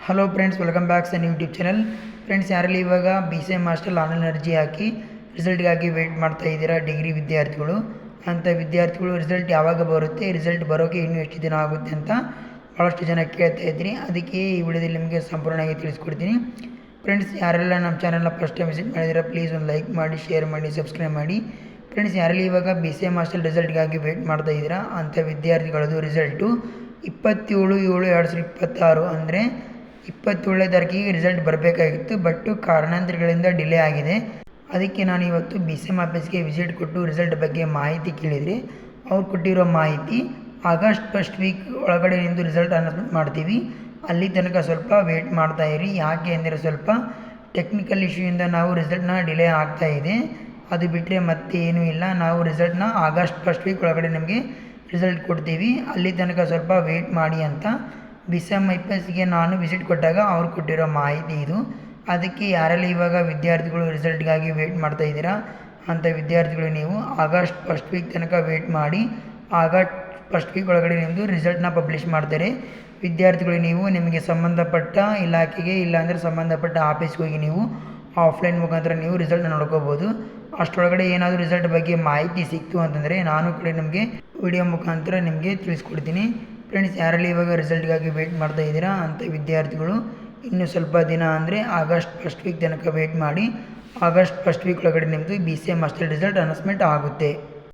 Hello friends, welcome back ಸನ್ YouTube channel. Friends, ಯಾರಲ್ಲಿ ಇವಾಗ BCM master online ಅರ್ಜಿ ಹಾಕಿ ರಿಸಲ್ಟ್ಗಾಗಿ weight ಮಾಡ್ತಾ ಇದ್ದೀರಾ ಡಿಗ್ರಿ ವಿದ್ಯಾರ್ಥಿಗಳು, ಅಂಥ ವಿದ್ಯಾರ್ಥಿಗಳು ರಿಸಲ್ಟ್ ಯಾವಾಗ ಬರುತ್ತೆ, ರಿಸಲ್ಟ್ ಬರೋಕ್ಕೆ ಇನ್ನೂ ಎಷ್ಟು ದಿನ ಆಗುತ್ತೆ ಅಂತ ಭಾಳಷ್ಟು ಜನ ಕೇಳ್ತಾ ಇದ್ದೀನಿ. ಅದಕ್ಕೆ ಈ ವಿಡಿಯೋದಲ್ಲಿ ನಿಮಗೆ ಸಂಪೂರ್ಣವಾಗಿ ತಿಳಿಸ್ಕೊಡ್ತೀನಿ. ಫ್ರೆಂಡ್ಸ್, ಯಾರೆಲ್ಲ ನಮ್ಮ ಚಾನಲ್ನ ಫಸ್ಟ್ ಟೈಮ್ ವಿಸಿಟ್ ಮಾಡಿದ್ದೀರಾ ಪ್ಲೀಸ್ ಒಂದು ಲೈಕ್ ಮಾಡಿ, ಶೇರ್ ಮಾಡಿ, ಸಬ್ಸ್ಕ್ರೈಬ್ ಮಾಡಿ. ಫ್ರೆಂಡ್ಸ್, ಯಾರಲ್ಲಿ ಇವಾಗ BCM ಮಾಸ್ಟರ್ ರಿಸಲ್ಟ್ಗಾಗಿ ವೆಯ್ಟ್ ಮಾಡ್ತಾ ಇದ್ದೀರಾ ಅಂಥ ವಿದ್ಯಾರ್ಥಿಗಳದ್ದು ರಿಸಲ್ಟು 27/7/2026 ಅಂದರೆ 27ನೇ ತಾರೀಕಿಗೆ ರಿಸಲ್ಟ್ ಬರಬೇಕಾಗಿತ್ತು. ಬಟ್ ಕಾರಣಾಂತರಗಳಿಂದ ಡಿಲೇ ಆಗಿದೆ. ಅದಕ್ಕೆ ನಾನು ಇವತ್ತು BCM ಆಫೀಸ್ಗೆ ವಿಸಿಟ್ ಕೊಟ್ಟು ರಿಸಲ್ಟ್ ಬಗ್ಗೆ ಮಾಹಿತಿ ಕೇಳಿದರೆ ಅವ್ರು ಕೊಟ್ಟಿರೋ ಮಾಹಿತಿ ಆಗಸ್ಟ್ ಫಸ್ಟ್ ವೀಕ್ ಒಳಗಡೆ ನಿಮ್ಮದು ರಿಸಲ್ಟ್ ಅನೌನ್ಸ್ಮೆಂಟ್ ಮಾಡ್ತೀವಿ, ಅಲ್ಲಿ ತನಕ ಸ್ವಲ್ಪ ವೆಯ್ಟ್ ಮಾಡ್ತಾ ಇರಿ. ಯಾಕೆ ಅಂದರೆ ಸ್ವಲ್ಪ ಟೆಕ್ನಿಕಲ್ ಇಶ್ಯೂಯಿಂದ ನಾವು ರಿಸಲ್ಟ್ನ ಡಿಲೇ ಆಗ್ತಾ ಇದೆ. ಅದು ಬಿಟ್ಟರೆ ಮತ್ತೆ ಏನೂ ಇಲ್ಲ. ನಾವು ರಿಸಲ್ಟ್ನ ಆಗಸ್ಟ್ ಫಸ್ಟ್ ವೀಕ್ ಒಳಗಡೆ ನಿಮಗೆ ರಿಸಲ್ಟ್ ಕೊಡ್ತೀವಿ, ಅಲ್ಲಿ ತನಕ ಸ್ವಲ್ಪ ವೆಯ್ಟ್ ಮಾಡಿ ಅಂತ BCM ಆಫೀಸ್ಗೆ ನಾನು ವಿಸಿಟ್ ಕೊಟ್ಟಾಗ ಅವ್ರು ಕೊಟ್ಟಿರೋ ಮಾಹಿತಿ ಇದು. ಅದಕ್ಕೆ ಯಾರೆಲ್ಲ ಇವಾಗ ವಿದ್ಯಾರ್ಥಿಗಳು ರಿಸಲ್ಟ್ಗಾಗಿ ವೆಯ್ಟ್ ಮಾಡ್ತಾ ಇದ್ದೀರಾ ಅಂಥ ವಿದ್ಯಾರ್ಥಿಗಳು ನೀವು ಆಗಸ್ಟ್ ಫಸ್ಟ್ ವೀಕ್ ತನಕ ವೆಯ್ಟ್ ಮಾಡಿ. ಆಗಸ್ಟ್ ಫಸ್ಟ್ ವೀಕ್ ಒಳಗಡೆ ನಿಮ್ಮದು ರಿಸಲ್ಟ್ನ ಪಬ್ಲಿಷ್ ಮಾಡ್ತಾರೆ. ವಿದ್ಯಾರ್ಥಿಗಳು ನೀವು ನಿಮಗೆ ಸಂಬಂಧಪಟ್ಟ ಇಲಾಖೆಗೆ ಇಲ್ಲಾಂದರೆ ಸಂಬಂಧಪಟ್ಟ ಆಫೀಸ್ಗೆ ಹೋಗಿ ನೀವು ಆಫ್ಲೈನ್ ಮುಖಾಂತರ ನೀವು ರಿಸಲ್ಟ್ನ ನೋಡ್ಕೋಬೋದು. ಅಷ್ಟರೊಳಗಡೆ ಏನಾದರೂ ರಿಸಲ್ಟ್ ಬಗ್ಗೆ ಮಾಹಿತಿ ಸಿಕ್ತು ಅಂತಂದರೆ ನಾನು ಕೂಡ ನಿಮಗೆ ವಿಡಿಯೋ ಮುಖಾಂತರ ನಿಮಗೆ ತಿಳಿಸ್ಕೊಡ್ತೀನಿ. ಫ್ರೆಂಡ್ಸ್, ಯಾರಲ್ಲಿ ಇವಾಗ ರಿಸಲ್ಟ್ಗಾಗಿ ವೆಯ್ಟ್ ಮಾಡ್ತಾ ಇದ್ದೀರಾ ಅಂಥ ವಿದ್ಯಾರ್ಥಿಗಳು ಇನ್ನೂ ಸ್ವಲ್ಪ ದಿನ ಅಂದರೆ ಆಗಸ್ಟ್ ಫಸ್ಟ್ ವೀಕ್ ತನಕ ವೆಯ್ಟ್ ಮಾಡಿ. ಆಗಸ್ಟ್ ಫಸ್ಟ್ ವೀಕ್ ಒಳಗಡೆ ನಿಮ್ಮದು BCM ಮಾಸ್ಟರ್ ರಿಸಲ್ಟ್ ಅನೌನ್ಸ್ಮೆಂಟ್ ಆಗುತ್ತೆ.